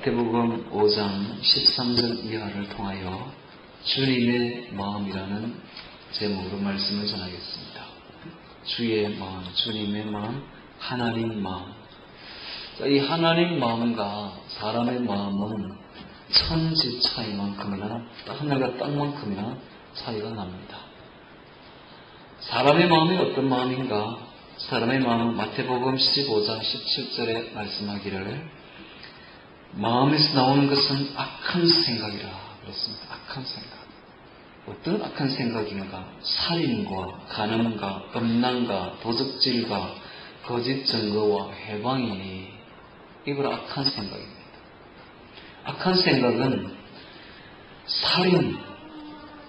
마태복음 5장 13절 이하를 통하여 주님의 마음이라는 제목으로 말씀을 전하겠습니다. 주의 마음, 주님의 마음, 하나님 마음. 이 하나님 마음과 사람의 마음은 천지 차이만큼이나 하늘과 땅만큼이나 차이가 납니다. 사람의 마음이 어떤 마음인가? 사람의 마음은 마태복음 15장 17절에 말씀하기를 마음에서 나오는 것은 악한 생각이라 그랬습니다. 악한 생각. 어떤 악한 생각인가? 살인과 간음과 음란과 도적질과 거짓 증거와 해방이니 이걸 악한 생각입니다. 악한 생각은 살인,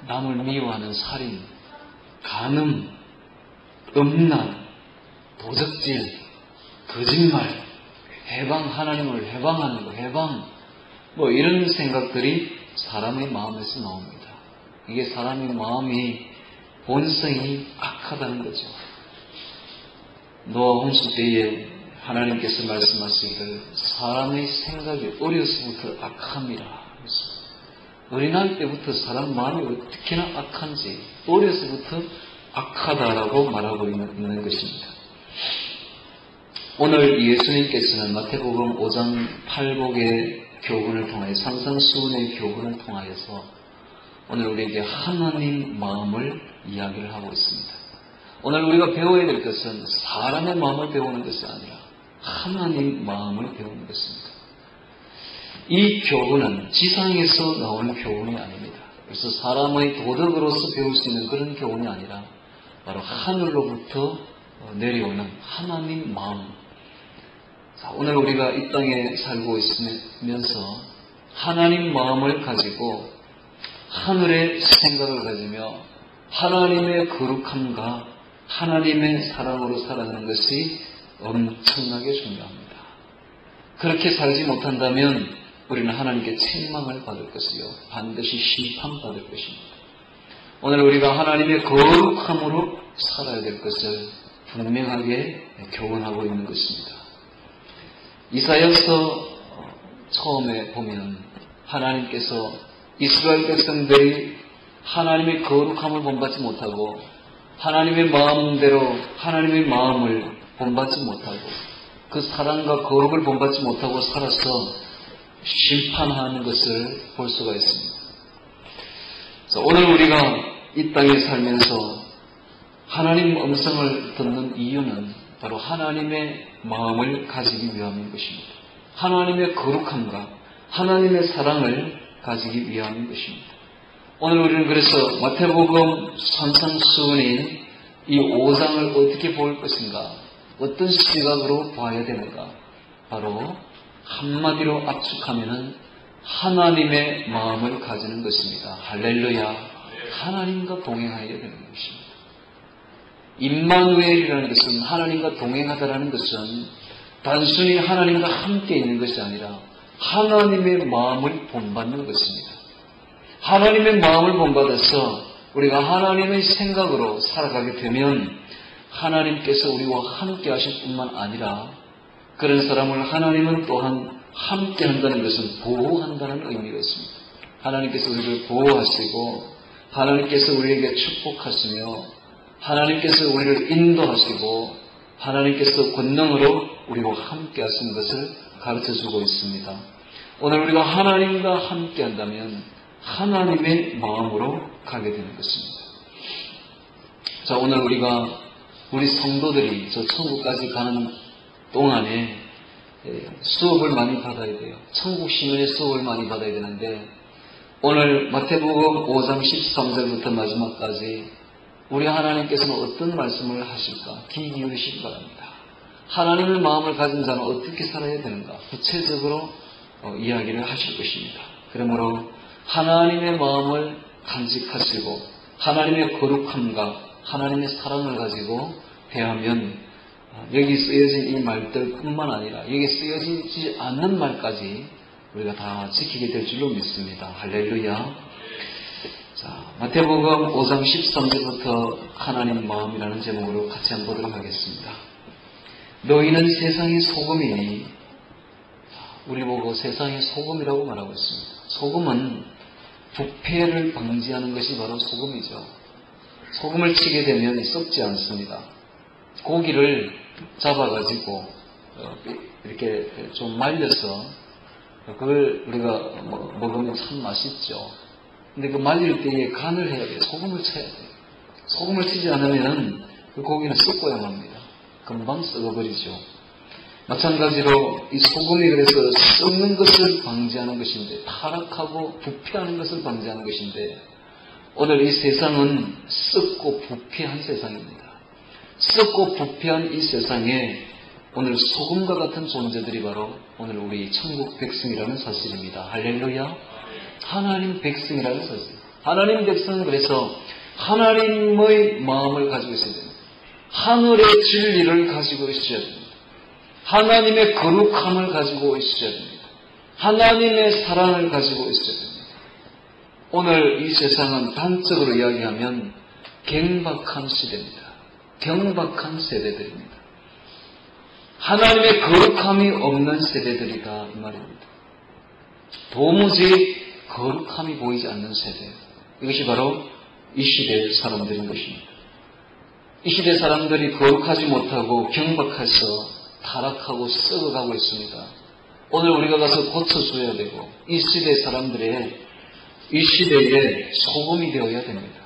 남을 미워하는 살인, 간음, 음란, 도적질, 거짓말, 해방, 하나님을 해방하는 거, 해방, 이런 생각들이 사람의 마음에서 나옵니다. 이게 사람의 마음이 본성이 악하다는 거죠. 노아 홍수 때에 하나님께서 말씀하시기를 사람의 생각이 어려서부터 악합니다. 어린아이 때부터 사람 마음이 어떻게나 악한지 어려서부터 악하다라고 말하고 있는 것입니다. 오늘 예수님께서는 마태복음 5장 8복의 교훈을 통하여 산상수훈의 교훈을 통하여서 오늘 우리에게 하나님 마음을 이야기를 하고 있습니다. 오늘 우리가 배워야 될 것은 사람의 마음을 배우는 것이 아니라 하나님 마음을 배우는 것입니다. 이 교훈은 지상에서 나오는 교훈이 아닙니다. 그래서 사람의 도덕으로서 배울 수 있는 그런 교훈이 아니라 바로 하늘로부터 내려오는 하나님 마음. 오늘 우리가 이 땅에 살고 있으면서 하나님 마음을 가지고 하늘의 생각을 가지며 하나님의 거룩함과 하나님의 사랑으로 살아가는 것이 엄청나게 중요합니다. 그렇게 살지 못한다면 우리는 하나님께 책망을 받을 것이요 반드시 심판받을 것입니다. 오늘 우리가 하나님의 거룩함으로 살아야 될 것을 분명하게 교훈하고 있는 것입니다. 이사야서 처음에 보면 하나님께서 이스라엘 백성들이 하나님의 거룩함을 본받지 못하고 하나님의 마음대로 하나님의 마음을 본받지 못하고 그 사랑과 거룩을 본받지 못하고 살아서 심판하는 것을 볼 수가 있습니다. 오늘 우리가 이 땅에 살면서 하나님 음성을 듣는 이유는 바로 하나님의 마음을 가지기 위함인 것입니다. 하나님의 거룩함과 하나님의 사랑을 가지기 위함인 것입니다. 오늘 우리는 그래서 마태복음 산상수훈인 이 5장을 어떻게 볼 것인가? 어떤 시각으로 봐야 되는가? 바로 한마디로 압축하면은 하나님의 마음을 가지는 것입니다. 할렐루야. 하나님과 동행해야 되는 것입니다. 임마누엘이라는 것은 하나님과 동행하다라는 것은 단순히 하나님과 함께 있는 것이 아니라 하나님의 마음을 본받는 것입니다. 하나님의 마음을 본받아서 우리가 하나님의 생각으로 살아가게 되면 하나님께서 우리와 함께 하실 뿐만 아니라 그런 사람을 하나님은 또한 함께 한다는 것은 보호한다는 의미가 있습니다. 하나님께서 우리를 보호하시고 하나님께서 우리에게 축복하시며 하나님께서 우리를 인도하시고 하나님께서 권능으로 우리와 함께 하시는 것을 가르쳐주고 있습니다. 오늘 우리가 하나님과 함께 한다면 하나님의 마음으로 가게 되는 것입니다. 자, 오늘 우리 성도들이 저 천국까지 가는 동안에 수업을 많이 받아야 돼요. 천국 시민의 수업을 많이 받아야 되는데 오늘 마태복음 5장 13절부터 마지막까지 우리 하나님께서는 어떤 말씀을 하실까? 귀 기울이시기 바랍니다. 하나님의 마음을 가진 자는 어떻게 살아야 되는가? 구체적으로 이야기를 하실 것입니다. 그러므로 하나님의 마음을 간직하시고 하나님의 거룩함과 하나님의 사랑을 가지고 대하면 여기 쓰여진 이 말들뿐만 아니라 여기 쓰여지지 않는 말까지 우리가 다 지키게 될 줄로 믿습니다. 할렐루야. 자, 마태복음 5장 13절부터 하나님 마음이라는 제목으로 같이 한번 보도록 하겠습니다. 너희는 세상의 소금이니 우리 보고 세상의 소금이라고 말하고 있습니다. 소금은 부패를 방지하는 것이 바로 소금이죠. 소금을 치게 되면 썩지 않습니다. 고기를 잡아가지고 이렇게 좀 말려서 그걸 우리가 먹으면 참 맛있죠. 근데 그 말릴 때에 간을 해야 돼요. 소금을 쳐야 돼요. 소금을 치지 않으면 그 고기는 썩고야 합니다. 금방 썩어버리죠. 마찬가지로 이 소금이 그래서 썩는 것을 방지하는 것인데, 타락하고 부패하는 것을 방지하는 것인데, 오늘 이 세상은 썩고 부패한 세상입니다. 썩고 부패한 이 세상에 오늘 소금과 같은 존재들이 바로 오늘 우리 천국 백성이라는 사실입니다. 할렐루야. 하나님 백성이라는 사실. 하나님 백성은 그래서 하나님의 마음을 가지고 있어야 됩니다. 하늘의 진리를 가지고 있어야 됩니다. 하나님의 거룩함을 가지고 있어야 됩니다. 하나님의 사랑을 가지고 있어야 됩니다. 오늘 이 세상은 단적으로 이야기하면 경박한 시대입니다. 경박한 세대들입니다. 하나님의 거룩함이 없는 세대들이다 이 말입니다. 도무지 거룩함이 보이지 않는 세대. 이것이 바로 이 시대의 사람들인 것입니다. 이 시대 사람들이 거룩하지 못하고 경박해서 타락하고 썩어가고 있습니다. 오늘 우리가 가서 고쳐줘야 되고 이 시대 사람들의 이 시대에 소금이 되어야 됩니다.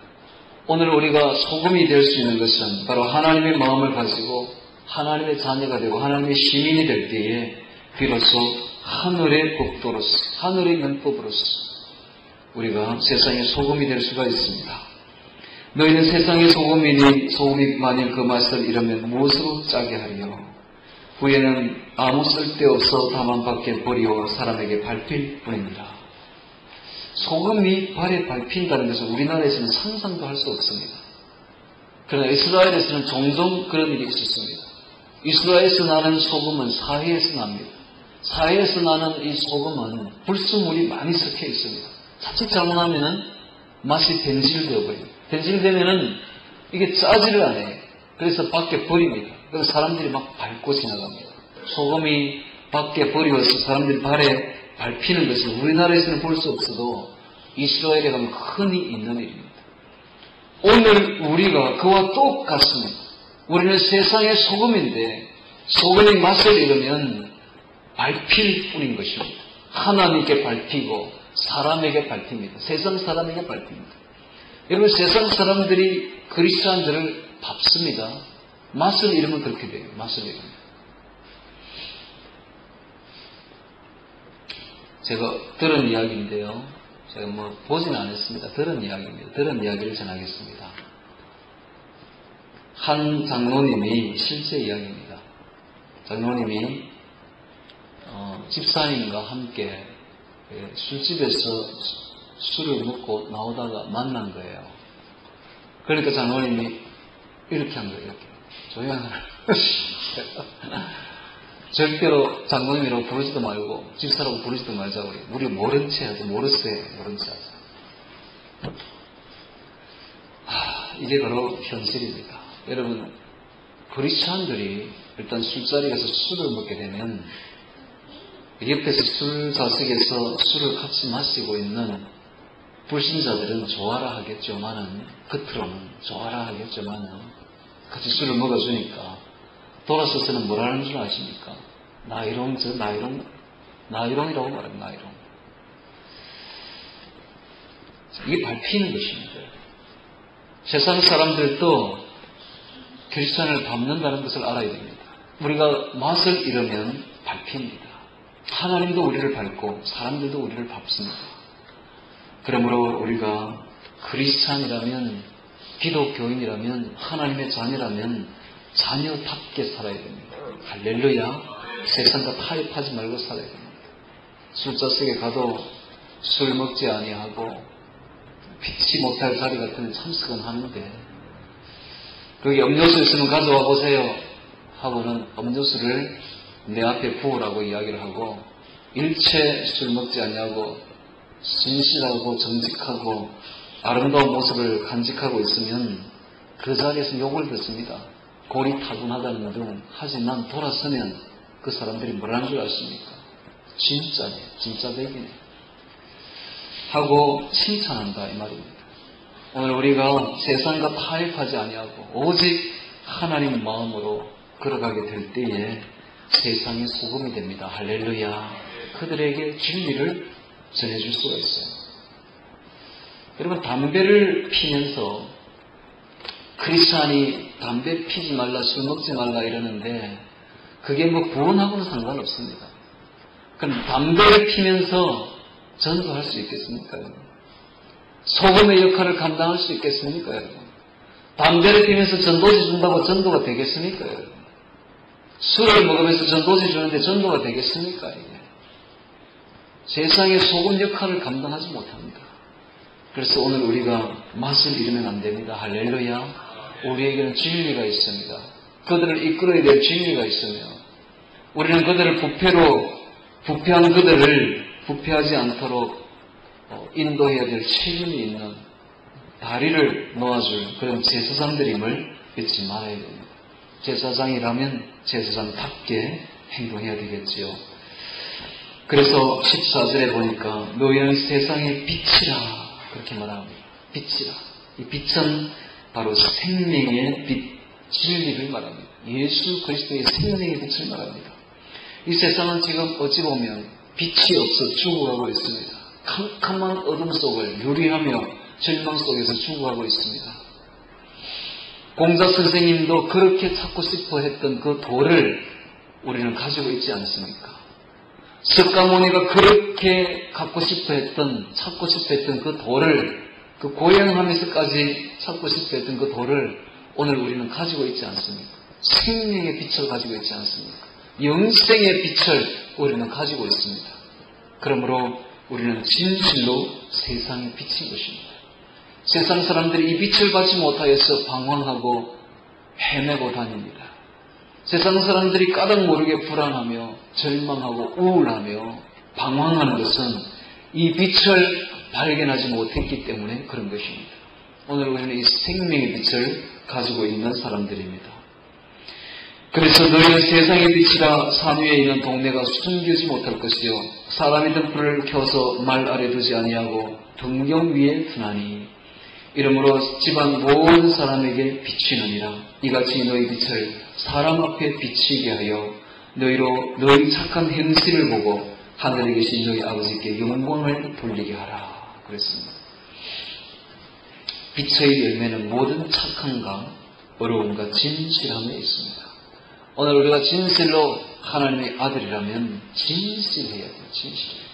오늘 우리가 소금이 될 수 있는 것은 바로 하나님의 마음을 가지고 하나님의 자녀가 되고 하나님의 시민이 될 때에 비로소 하늘의 법도로서 하늘의 면법으로서 우리가 세상의 소금이 될 수가 있습니다. 너희는 세상의 소금이니 소금이 만일 그 맛을 잃으면 무엇으로 짜게 하리요? 후에는 아무 쓸데없어 다만 밖에 버리어 사람에게 밟힐 뿐입니다. 소금이 발에 밟힌다는 것은 우리나라에서는 상상도 할 수 없습니다. 그러나 이스라엘에서는 종종 그런 일이 있었습니다. 이스라엘에서 나는 소금은 사해에서 납니다. 사해에서 나는 이 소금은 불순물이 많이 섞여 있습니다. 자칫 잘못하면 맛이 변질되어 버립니다. 변질되면은 이게 짜지를 않아요. 그래서 밖에 버립니다. 그래서 사람들이 막 밟고 지나갑니다. 소금이 밖에 버리어서 사람들이 발에 밟히는 것은 우리나라에서는 볼 수 없어도 이스라엘에 가면 흔히 있는 일입니다. 오늘 우리가 그와 똑같습니다. 우리는 세상의 소금인데 소금의 맛을 잃으면 밟힐 뿐인 것입니다. 하나님께 밟히고 사람에게 밟힙니다. 세상 사람에게 밟힙니다. 여러분 세상 사람들이 그리스도인들을 밟습니다. 맛을 잃으면 그렇게 돼요. 맛을 잃으면. 제가 들은 이야기인데요. 제가 보진 않았습니다. 들은 이야기입니다. 들은 이야기를 전하겠습니다. 한 장로님이 실제 이야기입니다. 장로님이 집사님과 함께 술집에서 술을 먹고 나오다가 만난 거예요. 그러니까 장로님이 이렇게 한 거예요. 이렇게. 조용히 하라. 절대로 장로님이라고 부르지도 말고 집사라고 부르지도 말자고 그래요. 우리 모른 채 하자. 모르세요. 모른 채 하자. 이게 바로 현실입니다. 여러분 그리스도인들이 일단 술자리에 가서 술을 먹게 되면 옆에서 술 좌석에서 술을 같이 마시고 있는 불신자들은 좋아라 하겠지만은 겉으로는 좋아라 하겠지만은 같이 술을 먹어주니까 돌아서서는 뭐라는 줄 아십니까? 나이롱, 저 나이롱, 나이롱이라고 말합니다. 나이롱. 이게 밟히는 것입니다. 세상 사람들도 크리스천을 밟는다는 것을 알아야 됩니다. 우리가 맛을 잃으면 밟힙니다. 하나님도 우리를 밟고 사람들도 우리를 밟습니다. 그러므로 우리가 크리스찬이라면 기독교인이라면 하나님의 자녀라면 자녀답게 살아야 됩니다. 할렐루야. 세상과 타협하지 말고 살아야 됩니다. 술자석에 가도 술 먹지 아니하고 피치 못할 자리 같은 참석은 하는데 거기 음료수 있으면 가져와 보세요 하고는 음료수를 내 앞에 부으라고 이야기를 하고 일체 술 먹지 않냐고 신실하고 정직하고 아름다운 모습을 간직하고 있으면 그 자리에서 욕을 듣습니다. 고리타분하다는 등 하지만 돌아서면 그 사람들이 뭐라는 줄 아십니까? 진짜네, 진짜 백이네 하고 칭찬한다 이 말입니다. 오늘 우리가 세상과 타협하지 아니하고 오직 하나님 마음으로 걸어가게 될 때에 세상의 소금이 됩니다. 할렐루야. 그들에게 진리를 전해줄 수가 있어요. 여러분, 담배를 피면서 크리스찬이 담배 피지 말라, 술 먹지 말라 이러는데 그게 뭐 구원하고는 상관없습니다. 그럼 담배를 피면서 전도할 수 있겠습니까, 여러분? 소금의 역할을 감당할 수 있겠습니까, 여러분? 담배를 피면서 전도지 준다고 전도가 되겠습니까, 여러분? 술을 먹으면서 전도지 주는데 전도가 되겠습니까, 이게? 세상의 소금 역할을 감당하지 못합니다. 그래서 오늘 우리가 맛을 잃으면 안 됩니다. 할렐루야. 우리에게는 진리가 있습니다. 그들을 이끌어야 될 진리가 있으며 우리는 그들을 부패한 그들을 부패하지 않도록 인도해야 될 책임이 있는 다리를 놓아줄 그런 제사장들임을 잊지 말아야 됩니다. 제사장이라면 제사장답게 행동해야 되겠지요. 그래서 14절에 보니까 너희는 세상의 빛이라 그렇게 말합니다. 빛이라. 이 빛은 바로 생명의 빛, 진리를 말합니다. 예수 그리스도의 생명의 빛을 말합니다. 이 세상은 지금 어찌 보면 빛이 없어 죽어가고 있습니다. 캄캄한 어둠 속을 유리하며 절망 속에서 죽어가고 있습니다. 공자 선생님도 그렇게 찾고 싶어 했던 그 돌을 우리는 가지고 있지 않습니까? 석가모니가 그렇게 찾고 싶어 했던 그 돌을, 그 고행하면서까지 찾고 싶어 했던 그 돌을 오늘 우리는 가지고 있지 않습니까? 생명의 빛을 가지고 있지 않습니까? 영생의 빛을 우리는 가지고 있습니다. 그러므로 우리는 진실로 세상의 빛인 것입니다. 세상 사람들이 이 빛을 받지 못하여서 방황하고 헤매고 다닙니다. 세상 사람들이 까닭 모르게 불안하며 절망하고 우울하며 방황하는 것은 이 빛을 발견하지 못했기 때문에 그런 것입니다. 오늘 우리는 이 생명의 빛을 가지고 있는 사람들입니다. 그래서 너희는 세상의 빛이라 산 위에 있는 동네가 숨기지 못할 것이요 사람이 등불을 켜서 말 아래 두지 아니하고 등경 위에 두나니 이러므로 집안 모든 사람에게 비치느니라. 이같이 너희 빛을 사람 앞에 비치게 하여 너희로 너희 착한 행실을 보고 하늘에 계신 너희 아버지께 영광을 돌리게 하라. 그랬습니다. 빛의 열매는 모든 착함과 어려움과 진실함에 있습니다. 오늘 우리가 진실로 하나님의 아들이라면 진실해야 돼요. 진실해야 돼요.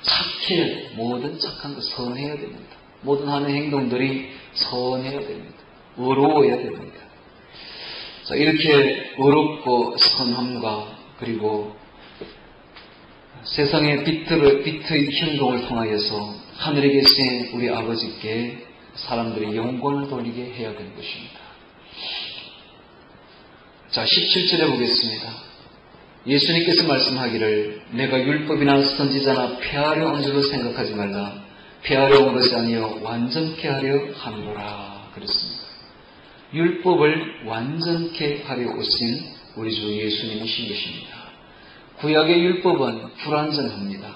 착해야 돼요. 모든 착한 거 선해야 됩니다. 모든 하는 행동들이 선해야 됩니다. 의로워야 됩니다. 자, 이렇게 의롭고 선함과 그리고 세상의 빛의 행동을 통하여서 하늘에 계신 우리 아버지께 사람들이 영광을 돌리게 해야 되는 것입니다. 자, 17절에 보겠습니다. 예수님께서 말씀하기를 내가 율법이나 선지자나 폐하려 온 줄로 생각하지 말라. 폐하려 온 것이 아니요 완전케 하려 함이라 그랬습니다. 율법을 완전케 하려 오신 우리 주 예수님이신 것입니다. 구약의 율법은 불완전합니다.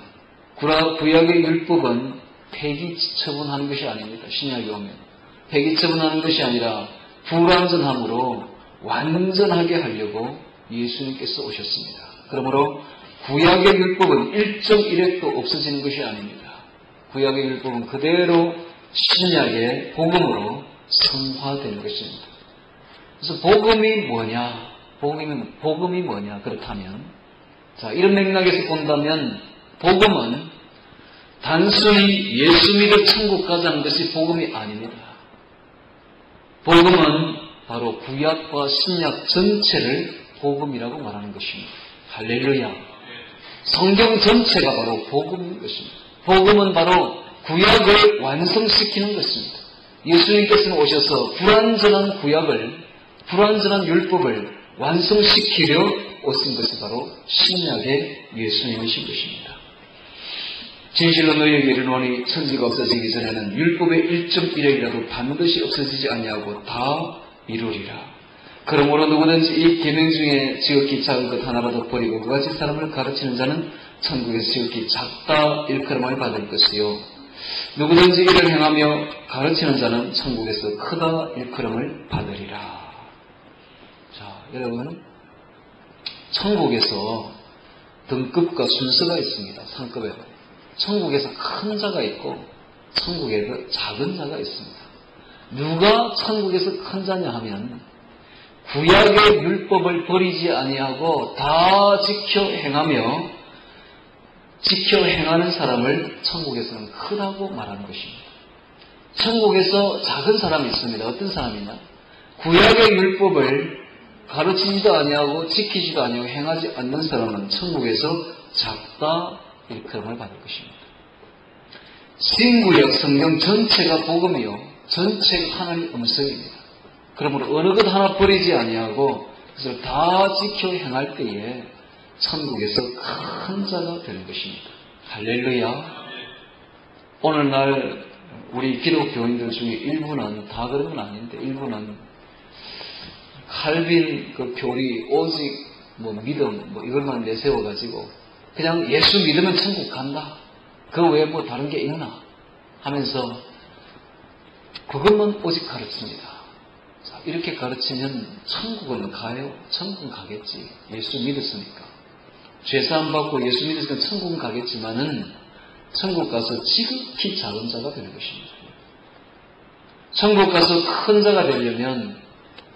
구약의 율법은 폐기 처분하는 것이 아닙니다. 신약에 오면 폐기 처분하는 것이 아니라 불완전함으로 완전하게 하려고 예수님께서 오셨습니다. 그러므로 구약의 율법은 1.1획도 없어지는 것이 아닙니다. 구약의 율법은 그대로 신약의 복음으로 성화되는 것입니다. 그래서 복음이 뭐냐? 복음이 뭐냐? 그렇다면 자, 이런 맥락에서 본다면 복음은 단순히 예수 믿어 천국 가자는 것이 복음이 아닙니다. 복음은 바로 구약과 신약 전체를 복음이라고 말하는 것입니다. 할렐루야. 성경 전체가 바로 복음인 것입니다. 복음은 바로 구약을 완성시키는 것입니다. 예수님께서는 오셔서 불완전한 구약을, 불완전한 율법을 완성시키려 오신 것이 바로 신약의 예수님이신 것입니다. 진실로 너희에게 이르노니 천지가 없어지기 전에는 율법의 1.1획이라도 반드시 없어지지 아니하고 다 이루리라. 그러므로 누구든지 이 계명 중에 지극히 작은 것 하나라도 버리고 그같이 사람을 가르치는 자는 천국에서 지극히 작다 일컬음을 받을 것이요 누구든지 이를 행하며 가르치는 자는 천국에서 크다 일컬음을 받으리라. 자, 여러분, 천국에서 등급과 순서가 있습니다. 상급에. 천국에서 큰 자가 있고 천국에서 작은 자가 있습니다. 누가 천국에서 큰 자냐 하면 구약의 율법을 버리지 아니하고 다 지켜 행하는 사람을 천국에서는 크다고 말하는 것입니다. 천국에서 작은 사람이 있습니다. 어떤 사람이냐? 구약의 율법을 가르치지도 아니하고 지키지도 아니하고 행하지 않는 사람은 천국에서 작다 일컬음을 받을 것입니다. 신구약 성경 전체가 복음이요 전체가 하나님의 음성입니다. 그러므로 어느 것 하나 버리지 아니하고 그것을 다 지켜 행할 때에 천국에서 큰 자가 되는 것입니다. 할렐루야. 오늘날 우리 기독교인들 중에 일부는 다 그런 건 아닌데 일부는 칼빈 그 교리 오직 믿음 이것만 내세워가지고 그냥 예수 믿으면 천국 간다. 그 외에 다른 게 있나 하면서 그것만 오직 가르칩니다. 자, 이렇게 가르치면 천국은 가요? 천국은 가겠지. 예수 믿었으니까. 죄사함 받고 예수 믿었으니까 천국은 가겠지만은 천국 가서 지극히 작은 자가 되는 것입니다. 천국 가서 큰 자가 되려면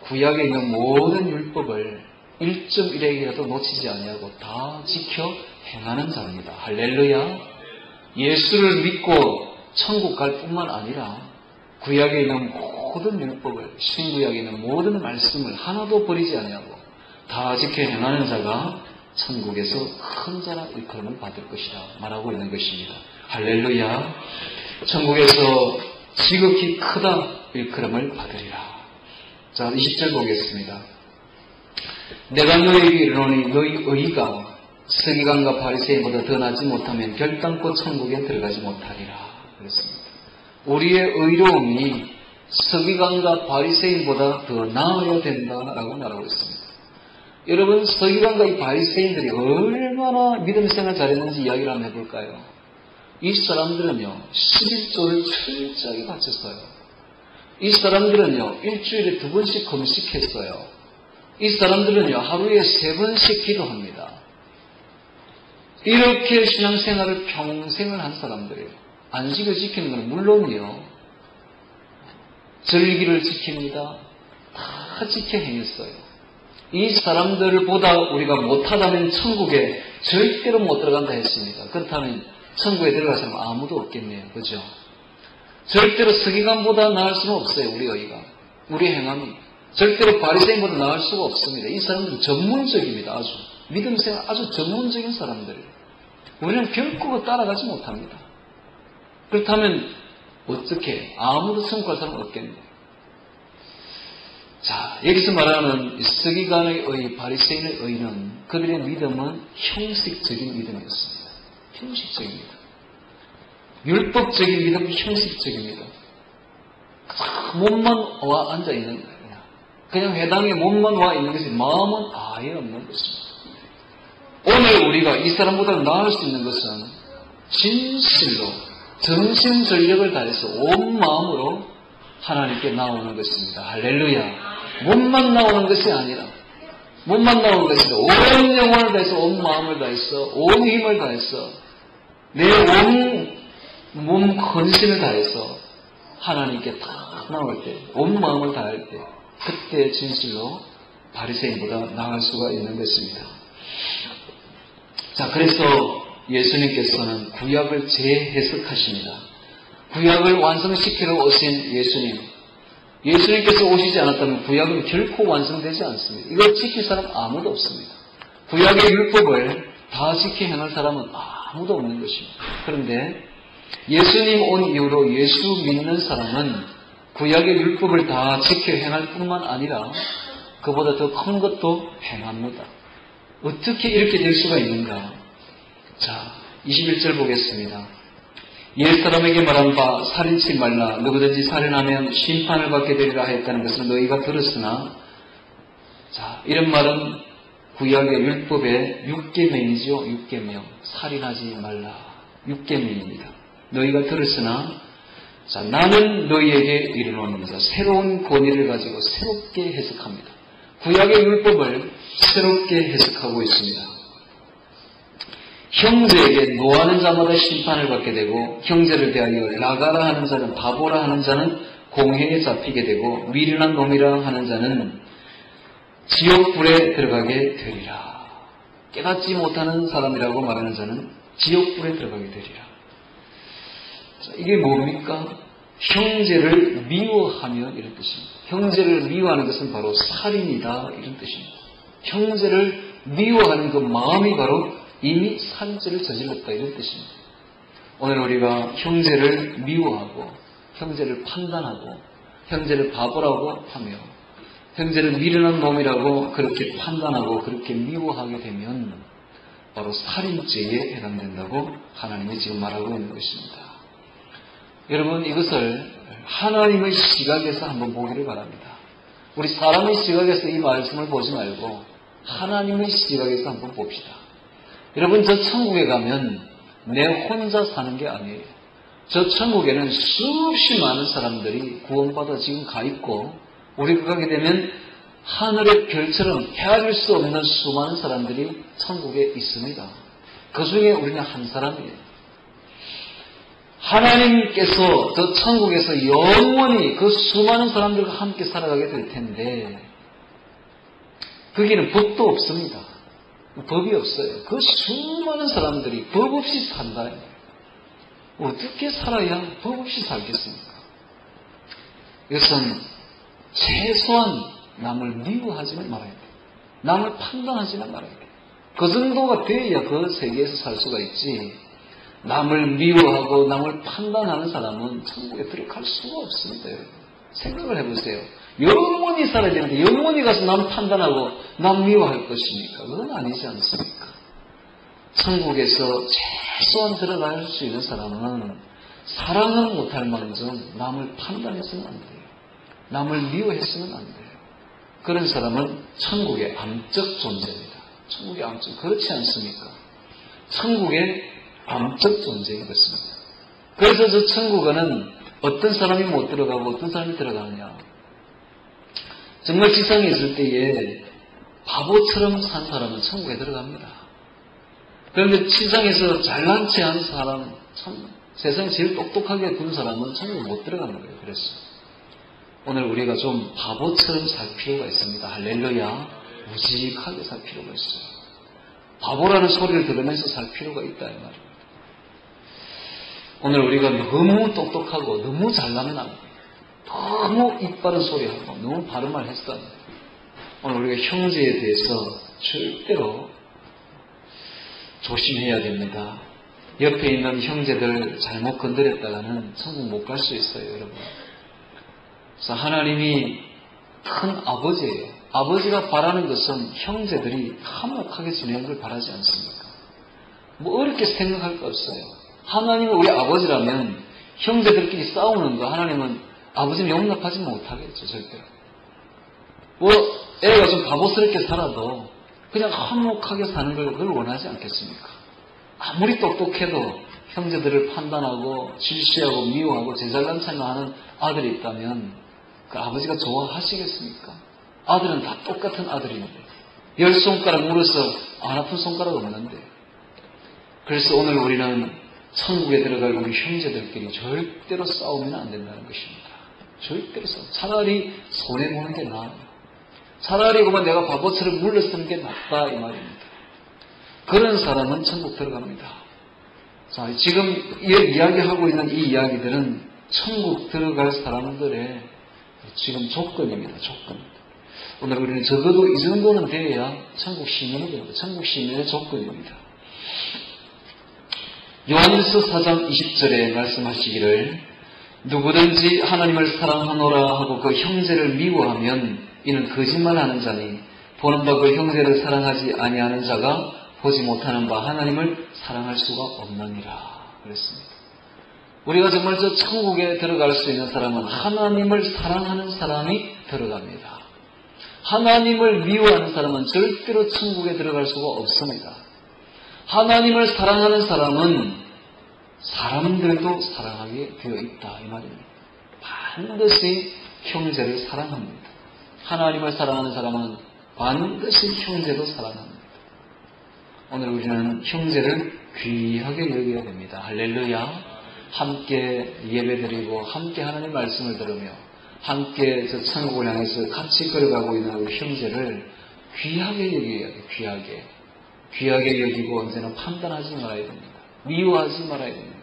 구약에 있는 모든 율법을 1.1핵이라도 놓치지 아니하고 다 지켜 행하는 자입니다. 할렐루야. 예수를 믿고 천국 갈 뿐만 아니라 구약에 있는 모든 율법을 신구약에 있는 모든 말씀을 하나도 버리지 아니하고 다 지켜 행하는 자가 천국에서 큰 자라 일컬음을 받을 것이라 말하고 있는 것입니다. 할렐루야. 천국에서 지극히 크다 일컬음을 받으리라. 자, 20절 보겠습니다. 내가 너희에게 이르노니 너희 의가 서기관과 바리새인보다 더 나지 못하면 결단코 천국에 들어가지 못하리라. 그렇습니다. 우리의 의로움이 서기관과 바리새인보다 더 나아야 된다라고 말하고 있습니다. 여러분, 서기관과 이 바리새인들이 얼마나 믿음 생활 잘했는지 이야기를 한번 해볼까요? 이 사람들은요 11조를 철저하게 바쳤어요. 이 사람들은요 일주일에 2번씩 금식했어요. 이 사람들은요 하루에 3번씩 기도합니다. 이렇게 신앙생활을 평생을 한 사람들이에요. 안식을 지키는 건 물론이요 절기를 지킵니다. 다 지켜 행했어요. 이 사람들보다 우리가 못하다면 천국에 절대로 못 들어간다 했습니다. 그렇다면 천국에 들어갈 사람 아무도 없겠네요. 그죠? 절대로 서기관보다 나을 수는 없어요. 우리 의가. 우리 행함이. 절대로 바리새인보다 나을 수가 없습니다. 이 사람들은 전문적입니다. 아주. 믿음생활 아주 전문적인 사람들이에요. 우리는 결코 따라가지 못합니다. 그렇다면 어떻게 아무도 천국 갈 사람은 없겠네요. 자, 여기서 말하는 서기관의 의, 바리새인의 의는 그들의 믿음은 형식적인 믿음이었습니다. 형식적입니다. 율법적인 믿음은 형식적입니다. 몸만 와 앉아 있는 거예요. 그냥 회당에 몸만 와 있는 것이 마음은 아예 없는 것입니다. 오늘 우리가 이 사람보다 나을 수 있는 것은 진실로 정신전력을 다해서 온 마음으로 하나님께 나오는 것입니다. 할렐루야. 몸만 나오는 것이 아니라 몸만 나오는 것이 아니라 온 영혼을 다해서 온 마음을 다해서 온 힘을 다해서 내 온 몸 헌신을 다해서 하나님께 다 나올 때 온 마음을 다할 때 그때 진실로 바리새인보다 나을 수가 있는 것입니다. 자, 그래서 예수님께서는 구약을 재해석하십니다. 구약을 완성시키러 오신 예수님께서 오시지 않았다면 구약은 결코 완성되지 않습니다. 이걸 지킬 사람 아무도 없습니다. 구약의 율법을 다 지켜 행할 사람은 아무도 없는 것입니다. 그런데 예수님 온 이후로 예수 믿는 사람은 구약의 율법을 다 지켜 행할 뿐만 아니라 그보다 더 큰 것도 행합니다. 어떻게 이렇게 될 수가 있는가? 자, 21절 보겠습니다. 옛사람에게 말한 바 살인치 말라. 누구든지 살인하면 심판을 받게 되리라 했다는 것을 너희가 들었으나, 자, 이런 말은 구약의 율법의 6계명이죠. 6계명. 살인하지 말라. 6계명입니다. 너희가 들었으나 자, 나는 너희에게 이르노니와 새로운 권위를 가지고 새롭게 해석합니다. 구약의 율법을 새롭게 해석하고 있습니다. 형제에게 노하는 자마다 심판을 받게 되고 형제를 대하여 라가라 하는 자는 바보라 하는 자는 공회에 잡히게 되고 미련한 놈이라 하는 자는 지옥불에 들어가게 되리라. 깨닫지 못하는 사람이라고 말하는 자는 지옥불에 들어가게 되리라. 자, 이게 뭡니까? 형제를 미워하며 이런 뜻입니다. 형제를 미워하는 것은 바로 살인이다 이런 뜻입니다. 형제를 미워하는 그 마음이 바로 이미 살인죄를 저질렀다 이런 뜻입니다. 오늘 우리가 형제를 미워하고 형제를 판단하고 형제를 바보라고 하며 형제를 미련한 놈이라고 그렇게 판단하고 그렇게 미워하게 되면 바로 살인죄에 해당된다고 하나님이 지금 말하고 있는 것입니다. 여러분 이것을 하나님의 시각에서 한번 보기를 바랍니다. 우리 사람의 시각에서 이 말씀을 보지 말고 하나님의 시각에서 한번 봅시다. 여러분 저 천국에 가면 내 혼자 사는 게 아니에요. 저 천국에는 수없이 많은 사람들이 구원받아 지금 가 있고 우리가 가게 되면 하늘의 별처럼 헤아릴 수 없는 수많은 사람들이 천국에 있습니다. 그 중에 우리는 한 사람이에요. 하나님께서 저 천국에서 영원히 그 수많은 사람들과 함께 살아가게 될 텐데 거기는 법도 없습니다. 법이 없어요. 그 수많은 사람들이 법 없이 산다. 어떻게 살아야 법 없이 살겠습니까? 이것은 최소한 남을 미워하지는 말아야 돼요. 남을 판단하지는 말아야 돼요. 그 정도가 돼야 그 세계에서 살 수가 있지. 남을 미워하고 남을 판단하는 사람은 천국에 들어갈 수가 없습니다. 여러분. 생각을 해보세요. 영원히 살아야 되는데 영원히 가서 남 판단하고 남 미워할 것입니까? 그건 아니지 않습니까? 천국에서 최소한 들어갈 수 있는 사람은 사랑은 못할 망정 남을 판단해서는 안 돼요. 남을 미워해서는 안 돼요. 그런 사람은 천국의 암적 존재입니다. 천국의 암적. 그렇지 않습니까? 천국의 암적 존재인 것입니다. 그래서 저 천국에는 어떤 사람이 못 들어가고 어떤 사람이 들어가느냐. 정말 지상에 있을 때에 바보처럼 산 사람은 천국에 들어갑니다. 그런데 지상에서 잘난 체 한 사람, 참 세상에 제일 똑똑하게 군 사람은 천국에 못 들어가는 거예요. 그래서 오늘 우리가 좀 바보처럼 살 필요가 있습니다. 할렐루야. 무직하게 살 필요가 있어요. 바보라는 소리를 들으면서 살 필요가 있다 이 말입니다. 오늘 우리가 너무 똑똑하고 너무 잘나면 안 돼요. 너무 이빠른 소리하고 너무 바른 말 했어 안 돼요. 오늘 우리가 형제에 대해서 절대로 조심해야 됩니다. 옆에 있는 형제들 잘못 건드렸다가는 천국 못 갈 수 있어요, 여러분. 그래서 하나님이 큰 아버지예요. 아버지가 바라는 것은 형제들이 화목하게 지내는 걸 바라지 않습니까? 뭐 어렵게 생각할 거 없어요. 하나님이 우리 아버지라면 형제들끼리 싸우는 거 하나님은 아버지는 용납하지 못하겠죠, 절대로. 뭐 애가 좀 바보스럽게 살아도 그냥 화목하게 사는 걸 그걸 원하지 않겠습니까? 아무리 똑똑해도 형제들을 판단하고 질시하고 미워하고 제잘난 척만 하는 아들이 있다면 그 아버지가 좋아하시겠습니까? 아들은 다 똑같은 아들인데 10손가락 물어서 안 아픈 손가락 없는데. 그래서 오늘 우리는 천국에 들어갈 우리 형제들끼리 절대로 싸우면 안 된다는 것입니다. 절대로 싸우면 차라리 손해보는 게 나아요. 차라리 그만 내가 바보처럼 물러서는 게 낫다 이 말입니다. 그런 사람은 천국 들어갑니다. 자, 지금 이야기하고 있는 이 이야기들은 천국 들어갈 사람들의 지금 조건입니다. 조건. 오늘 우리는 적어도 이 정도는 돼야 천국 시민이 됩니다. 천국 시민의 조건입니다. 요한일서 4장 20절에 말씀하시기를 누구든지 하나님을 사랑하노라 하고 그 형제를 미워하면 이는 거짓말하는 자니 보는 바 그 형제를 사랑하지 아니하는 자가 보지 못하는 바 하나님을 사랑할 수가 없느니라 그랬습니다. 우리가 정말 저 천국에 들어갈 수 있는 사람은 하나님을 사랑하는 사람이 들어갑니다. 하나님을 미워하는 사람은 절대로 천국에 들어갈 수가 없습니다. 하나님을 사랑하는 사람은 사람들도 사랑하게 되어 있다 이 말입니다. 반드시 형제를 사랑합니다. 하나님을 사랑하는 사람은 반드시 형제도 사랑합니다. 오늘 우리는 형제를 귀하게 여겨야 됩니다. 할렐루야. 함께 예배드리고 함께 하나님 말씀을 들으며 함께 저 천국을 향해서 같이 걸어가고 있는 우리 형제를 귀하게 여겨야 돼요. 귀하게 여기고 언제나 판단하지 말아야 됩니다. 미워하지 말아야 됩니다.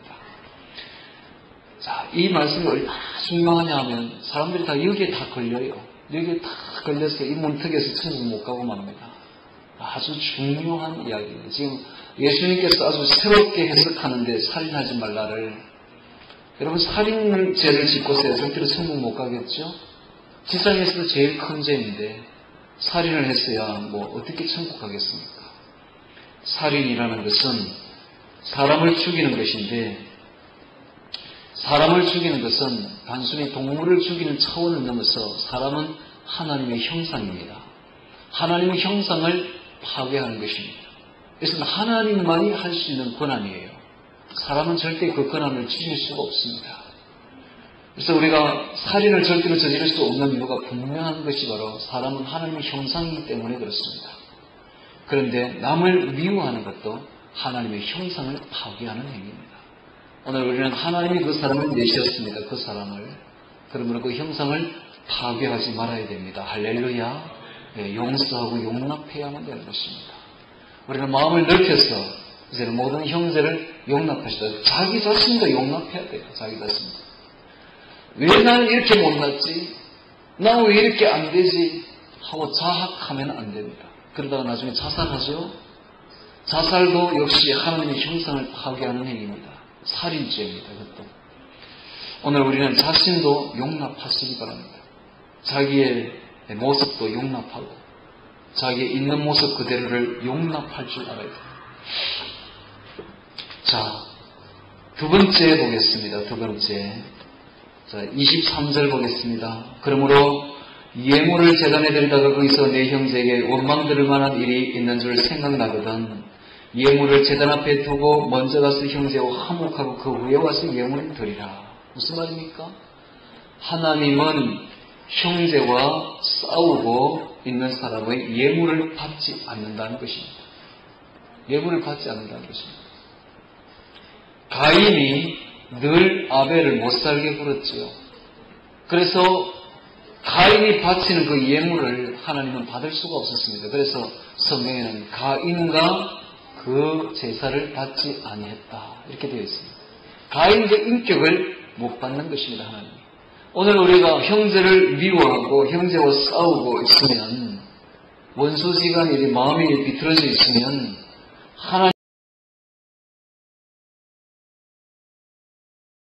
자, 이 말씀이 얼마나 중요하냐 하면 사람들이 다 여기에 다 걸려요. 여기에 다 걸려서 이 문턱에서 천국 못 가고 맙니다. 아주 중요한 이야기예요. 지금 예수님께서 아주 새롭게 해석하는데 살인하지 말라를, 여러분 살인을 죄를 짓고서야 절대로 천국 못 가겠죠? 지상에서도 제일 큰 죄인데 살인을 했어야 뭐 어떻게 천국 가겠습니까? 살인이라는 것은 사람을 죽이는 것인데, 사람을 죽이는 것은 단순히 동물을 죽이는 차원을 넘어서 사람은 하나님의 형상입니다. 하나님의 형상을 파괴하는 것입니다. 그래서 하나님만이 할 수 있는 권한이에요. 사람은 절대 그 권한을 지닐 수가 없습니다. 그래서 우리가 살인을 절대로 저지를 수 없는 이유가 분명한 것이 바로 사람은 하나님의 형상이기 때문에 그렇습니다. 그런데 남을 미워하는 것도 하나님의 형상을 파괴하는 행위입니다. 오늘 우리는 하나님이 그 사람을 내셨습니다. 그 사람을. 그러므로 그 형상을 파괴하지 말아야 됩니다. 할렐루야. 네, 용서하고 용납해야만 되는 것입니다. 우리는 마음을 넓혀서 이제는 모든 형제를 용납하시다. 자기 자신도 용납해야 돼요. 자기 자신도. 왜 나는 이렇게 못났지? 나는 왜 이렇게 안 되지? 하고 자학하면 안 됩니다. 그러다가 나중에 자살하죠. 자살도 역시 하나님의 형상을 파괴하는 행위입니다. 살인죄입니다. 그것도. 오늘 우리는 자신도 용납하시기 바랍니다. 자기의 모습도 용납하고 자기의 있는 모습 그대로를 용납할 줄 알아야 돼요. 자, 두 번째 보겠습니다. 두 번째. 자, 23절 보겠습니다. 그러므로 예물을 제단에 드리다가 거기서 내 형제에게 원망 들을 만한 일이 있는 줄 생각나거든 예물을 제단 앞에 두고 먼저 가서 형제와 화목하고 그 후에 와서 예물을 드리라. 무슨 말입니까? 하나님은 형제와 싸우고 있는 사람의 예물을 받지 않는다는 것입니다. 예물을 받지 않는다는 것입니다. 가인이 늘 아벨을 못살게 굴었지요. 그래서 가인이 바치는 그 예물을 하나님은 받을 수가 없었습니다. 그래서 성경에는 가인과 그 제사를 받지 아니했다 이렇게 되어 있습니다. 가인의 인격을 못 받는 것입니다. 하나님. 오늘 우리가 형제를 미워하고 형제와 싸우고 있으면 원수지간이 마음이 비틀어져 있으면 하나님